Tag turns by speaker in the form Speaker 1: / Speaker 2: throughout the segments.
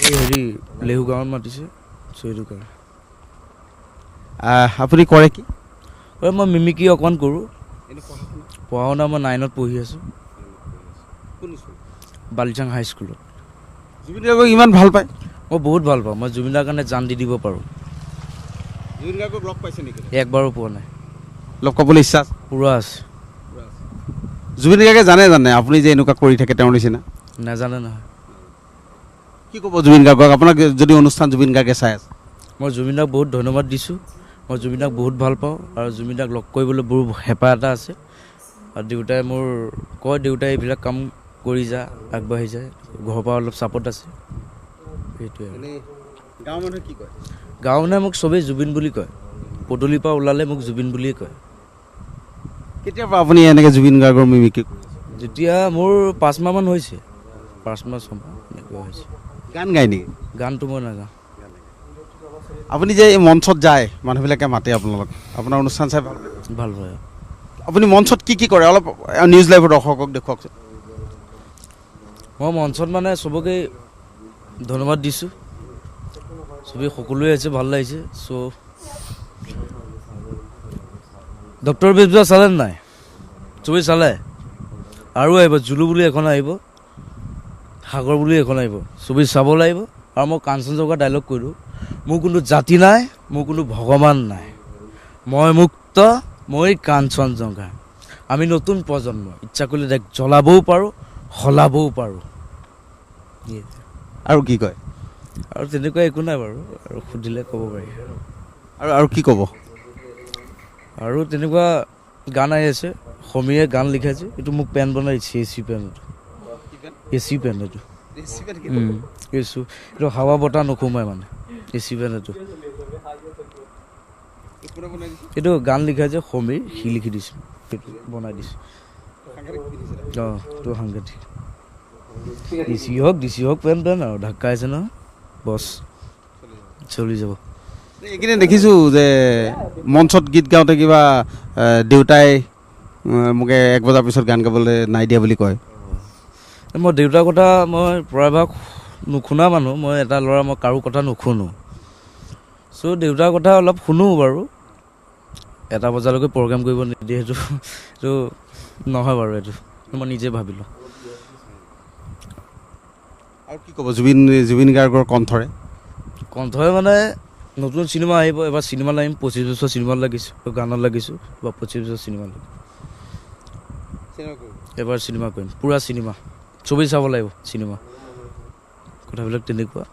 Speaker 1: এই হেৰি লেহু গাঁৱত মাতিছে চ' সেইটো কাৰণে
Speaker 2: আপুনি কৰে কি?
Speaker 1: মই মিমিক্ৰি অকণমান কৰোঁ। পঢ়া শুনা মই 9ত পঢ়ি আছোঁ, বালিচাং হাইস্কুলত।
Speaker 2: জুবিন গাৰ্গক ইমান ভাল পায়?
Speaker 1: মই বহুত ভাল পাওঁ। মই জুবিন দাৰ কাৰণে জান দি দিব পাৰোঁ।
Speaker 2: জুবিন গাৰ্গক লগ পাইছে নেকি?
Speaker 1: একবাৰো পোৱা নাই।
Speaker 2: লগ পাবলৈ ইচ্ছা আছে?
Speaker 1: পূৰা আছে।
Speaker 2: জুবিন গাৰ্গে জানে আপুনি যে এনেকুৱা কৰি থাকে তেওঁৰ নিচিনা?
Speaker 1: নাজানে নহয়।
Speaker 2: কি ক'ব জুবিন গাৰ্গক, আপোনাক যদি অনুষ্ঠান জুবিন গাৰ্গে চাই আছে?
Speaker 1: মই জুবিন দাক বহুত ধন্যবাদ দিছোঁ। মই জুবিন দাক বহুত ভাল পাওঁ আৰু জুবিন দাক লগ কৰিবলৈ বহুত হেঁপাহ এটা আছে। আৰু দেউতাই মোৰ কয়, দেউতাই এইবিলাক কাম কৰি যা, আগবাঢ়ি যায়। ঘৰৰ পৰা অলপ ছাপোৰ্ট আছে, সেইটোৱে।
Speaker 2: গাঁৱৰ মানুহে কি কয়?
Speaker 1: গাঁৱৰ মানুহে মোক চবেই জুবিন বুলি কয়। পদূলিৰ পৰা ওলালে মোক জুবিন বুলিয়ে কয়।
Speaker 2: কেতিয়াৰ পৰা আপুনি এনেকৈ জুবিন গাৰ্গৰ মিমিক্ৰি?
Speaker 1: যেতিয়া মোৰ 5 মাহমান হৈছে, 5 মাহ 6 মাহ এনেকুৱা হৈছে।
Speaker 2: গান গায় নেকি?
Speaker 1: গানটো মই নাগাওঁ।
Speaker 2: আপুনি যে এই মঞ্চত যায়, মানুহবিলাকে মাতে আপোনালোক, আপোনাৰ অনুষ্ঠান চাই ভাল পায়?
Speaker 1: ভাল পায়।
Speaker 2: আপুনি মঞ্চত কি কৰে অলপ নিউজ লাইভৰ দৰ্শকক দেখুৱাওকচোন।
Speaker 1: মই মঞ্চত মানে চবকে ধন্যবাদ দিছোঁ। চবেই সকলোৱে আছে, ভাল লাগিছে। চ' ডক্টৰ বেজবৰুৱা চালে নাই? চবেই চালে? আৰু আহিব, জুলু বুলি এখন আহিব, সাগৰ বুলি এখন আহিব, চবেই চাব লাগিব। আৰু মই কাঞ্চনজংঘা ডাইলগ কৈ দিওঁ, মোৰ কোনো জাতি নাই, মোৰ কোনো ভগৱান নাই, মই মুক্ত, মই কাঞ্চনজংঘা। আমি নতুন প্ৰজন্ম, ইচ্ছা কৰিলে তাক জ্বলাবও পাৰোঁ, সলাবও পাৰোঁ।
Speaker 2: আৰু কি কয়?
Speaker 1: আৰু তেনেকুৱা একো নাই বাৰু, আৰু সুধিলে ক'ব পাৰি।
Speaker 2: আৰু কি ক'ব?
Speaker 1: আৰু তেনেকুৱা গান আহি আছে, সমীৰে গান লিখাইছে। এইটো মোক পেন বনাই দিছে, এচি পেন। এচি পেন এইটো। এইটো হাৱা বতাহ নোসোমাই মানে, এচি পেন এইটো। এইটো গান লিখাইছে সমীৰ, সি লিখি দিছে, সেইটো বনাই দিছে। অঁ, এইটো সাংঘাতিক। ডিচি হওক পেন আৰু ঢাক্কা আছে নহয়, বছ চলি যাব।
Speaker 2: এইকেইদিন দেখিছোঁ যে মঞ্চত গীত গাওঁতে কিবা দেউতাই মোক 1 বজাৰ পিছত গান গাবলৈ নাই দিয়া বুলি কয়।
Speaker 1: মই দেউতাৰ কথা মই প্ৰায়ভাগ নুশুনা মানুহ। মই এটা ল'ৰা, মই কাৰো কথা নুশুনো। চ' দেউতাৰ কথা অলপ শুনো বাৰু। 1 বজালৈকে প্ৰগ্ৰেম কৰিব নিদিয়ে, সেইটো নহয় বাৰু। এইটো মই নিজে ভাবিলোঁ।
Speaker 2: আৰু কি ক'ব জুবিন গাৰ্গৰ কণ্ঠৰে
Speaker 1: মানে নতুন চিনেমা আহিব, এবাৰ চিনেমা লাগিম। 25 বছৰ চিনেমাত লাগিছোঁ, গানত লাগিছোঁ। এবাৰ 25 বছৰ চিনেমা লাগিম, এবাৰ চিনেমা কৰিম, পূৰা চিনেমা। চবেই চাব লাগিব চিনেমা। কথাবিলাক তেনেকুৱা।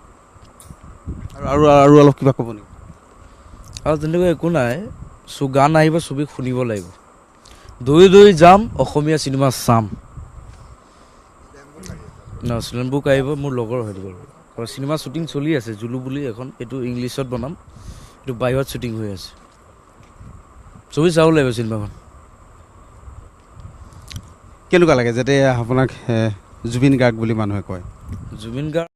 Speaker 2: আৰু অলপ কিবা ক'ব নেকি?
Speaker 1: আৰু তেনেকুৱা একো নাই। গান আহিব, চবেই শুনিব লাগিব। দৌৰি দৌৰি যাম, অসমীয়া চিনেমা চাম। চিলনবুক আহিব, মোৰ লগৰ হৈ দিব। আৰু চিনেমা শ্বুটিং চলি আছে, জুলু বুলি এখন। এইটো ইংলিছত বনাম, এইটো বাহিৰত শ্বুটিং হৈ আছে। চবেই চাব লাগিব চিনেমাখন।
Speaker 2: কেনেকুৱা লাগে যেতিয়া আপোনাক জুবিন গাৰ্গ বুলি মানুহে কয়?
Speaker 1: জুবিন গাৰ্গ